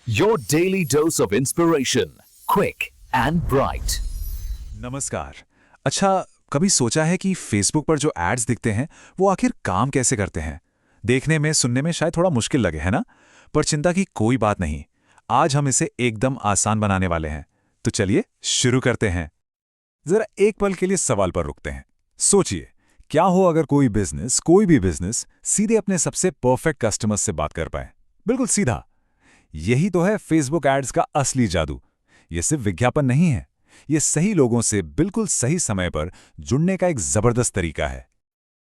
Your daily dose of inspiration, quick and bright. नमस्कार। अच्छा, कभी सोचा है कि फेसबुक पर जो एड्स दिखते हैं वो आखिर काम कैसे करते हैं? देखने में सुनने में शायद थोड़ा मुश्किल लगे, है ना? पर चिंता की कोई बात नहीं। आज हम इसे एकदम आसान बनाने वाले हैं। तो चलिए शुरू करते हैं। जरा एक पल के लिए सवाल पर रुकते हैं। सोचिए, क्या हो अगर कोई भी बिजनेस सीधे अपने सबसे परफेक्ट कस्टमर्स से बात कर पाए? बिल्कुल सीधा। यही तो है फेसबुक एड्स का असली जादू। ये सिर्फ विज्ञापन नहीं है, ये सही लोगों से बिल्कुल सही समय पर जुड़ने का एक जबरदस्त तरीका है।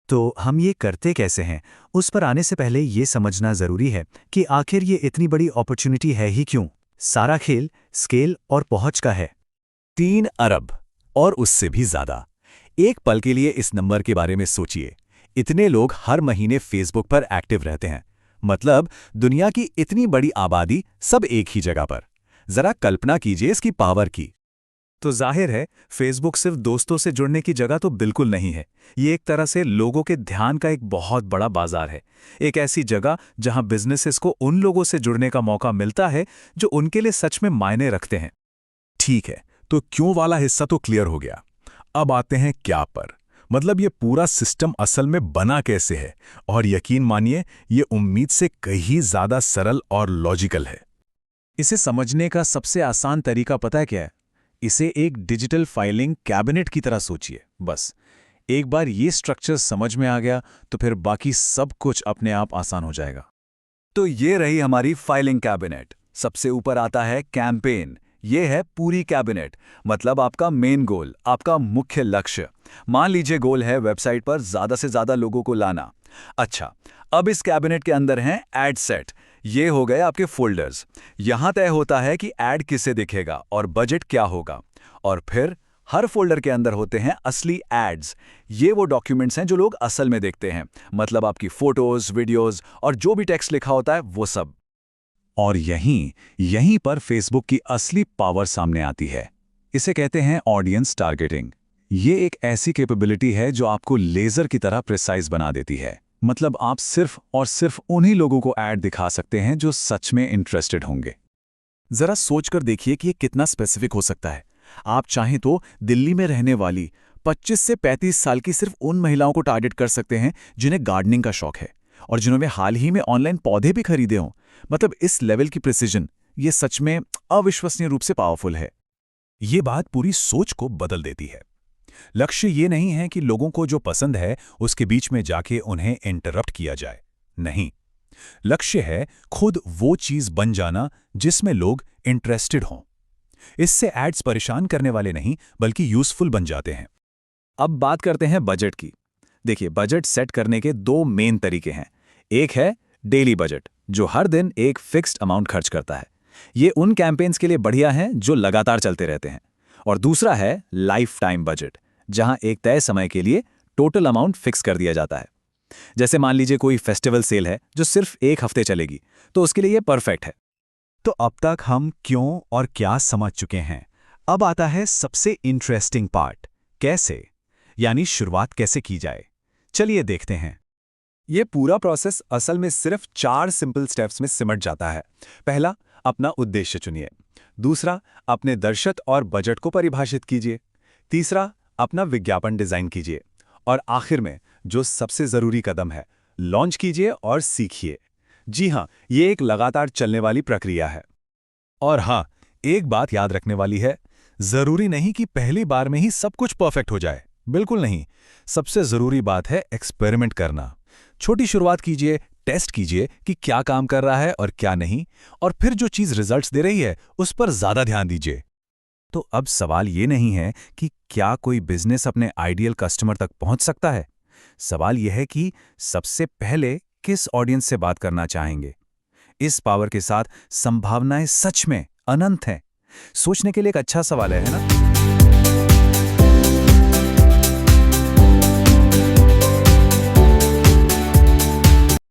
तो हम ये करते कैसे हैं, उस पर आने से पहले ये समझना ज़रूरी है कि आखिर ये इतनी बड़ी अपॉर्चुनिटी है ही क्यों। सारा खेल स्केल और पहुंच का है। 3 अरब और उससे भी ज्यादा। एक पल के लिए इस नंबर के बारे में सोचिए। इतने लोग हर महीने फेसबुक पर एक्टिव रहते हैं। मतलब दुनिया की इतनी बड़ी आबादी सब एक ही जगह पर। जरा कल्पना कीजिए इसकी पावर की। तो जाहिर है फेसबुक सिर्फ दोस्तों से जुड़ने की जगह तो बिल्कुल नहीं है। ये एक तरह से लोगों के ध्यान का एक बहुत बड़ा बाजार है। एक ऐसी जगह जहां बिजनेसेस को उन लोगों से जुड़ने का मौका मिलता है जो उनके लिए सच में मायने रखते हैं। ठीक है, तो क्यों वाला हिस्सा तो क्लियर हो गया। अब आते हैं क्या पर। मतलब ये पूरा सिस्टम असल में बना कैसे है, और यकीन मानिए ये उम्मीद से कहीं ज्यादा सरल और लॉजिकल है। इसे समझने का सबसे आसान तरीका पता है क्या है? इसे एक डिजिटल फाइलिंग कैबिनेट की तरह सोचिए। बस एक बार ये स्ट्रक्चर समझ में आ गया तो फिर बाकी सब कुछ अपने आप आसान हो जाएगा। तो ये रही हमारी फाइलिंग कैबिनेट। सबसे ऊपर आता है कैंपेन। ये है पूरी कैबिनेट, मतलब आपका मेन गोल, आपका मुख्य लक्ष्य। मान लीजिए गोल है वेबसाइट पर ज़्यादा से ज़्यादा लोगों को लाना। अच्छा, अब इस कैबिनेट के अंदर हैं एड सेट। ये हो गए आपके फोल्डर्स। यहां तय होता है कि ऐड किसे दिखेगा और बजट क्या होगा। और फिर हर फोल्डर के अंदर होते हैं असली एड्स। ये वो डॉक्यूमेंट्स हैं जो लोग असल में देखते हैं, मतलब आपकी फोटोज, वीडियोज और जो भी टेक्स्ट लिखा होता है वो सब। और यहीं पर फेसबुक की असली पावर सामने आती है। इसे कहते हैं ऑडियंस टारगेटिंग। ये एक ऐसी कैपेबिलिटी है जो आपको लेजर की तरह प्रिसाइज बना देती है। मतलब आप सिर्फ और सिर्फ उन्हीं लोगों को ऐड दिखा सकते हैं जो सच में इंटरेस्टेड होंगे। जरा सोचकर देखिए कि ये कितना स्पेसिफिक हो सकता है। आप चाहें तो दिल्ली में रहने वाली 25 से 35 साल की सिर्फ उन महिलाओं को टारगेट कर सकते हैं जिन्हें गार्डनिंग का शौक है और जिन्होंने हाल ही में ऑनलाइन पौधे भी खरीदे हों। मतलब इस लेवल की प्रिसिजन, ये सच में अविश्वसनीय रूप से पावरफुल है। ये बात पूरी सोच को बदल देती है। लक्ष्य ये नहीं है कि लोगों को जो पसंद है उसके बीच में जाके उन्हें इंटरप्ट किया जाए। नहीं, लक्ष्य है खुद वो चीज बन जाना जिसमें लोग इंटरेस्टेड हों। इससे एड्स परेशान करने वाले नहीं बल्कि यूजफुल बन जाते हैं। अब बात करते हैं बजट की। देखिए, बजट सेट करने के 2 मेन तरीके हैं। एक है डेली बजट, जो हर दिन एक फिक्स्ड अमाउंट खर्च करता है। ये उन कैंपेन्स के लिए बढ़िया हैं जो लगातार चलते रहते हैं। और दूसरा है लाइफ टाइम बजट, जहां एक तय समय के लिए टोटल अमाउंट फिक्स कर दिया जाता है। जैसे मान लीजिए कोई फेस्टिवल सेल है जो सिर्फ 1 हफ्ते चलेगी, तो उसके लिए ये परफेक्ट है। तो अब तक हम क्यों और क्या समझ चुके हैं। अब आता है सबसे इंटरेस्टिंग पार्ट, कैसे, यानी शुरुआत कैसे की जाए। चलिए देखते हैं। ये पूरा प्रोसेस असल में सिर्फ 4 सिंपल स्टेप्स में सिमट जाता है। पहला, अपना उद्देश्य चुनिए। दूसरा, अपने दर्शक और बजट को परिभाषित कीजिए। तीसरा, अपना विज्ञापन डिजाइन कीजिए। और आखिर में जो सबसे जरूरी कदम है, लॉन्च कीजिए और सीखिए। जी हां, ये एक लगातार चलने वाली प्रक्रिया है। और हां, एक बात याद रखने वाली है, जरूरी नहीं कि पहली बार में ही सब कुछ परफेक्ट हो जाए। बिल्कुल नहीं। सबसे जरूरी बात है एक्सपेरिमेंट करना। छोटी शुरुआत कीजिए, टेस्ट कीजिए कि क्या काम कर रहा है और क्या नहीं, और फिर जो चीज रिजल्ट्स दे रही है उस पर ज्यादा ध्यान दीजिए। तो अब सवाल ये नहीं है कि क्या कोई बिजनेस अपने आइडियल कस्टमर तक पहुंच सकता है। सवाल यह है कि सबसे पहले किस ऑडियंस से बात करना चाहेंगे। इस पावर के साथ संभावनाएं सच में अनंत हैं। सोचने के लिए एक अच्छा सवाल है ना?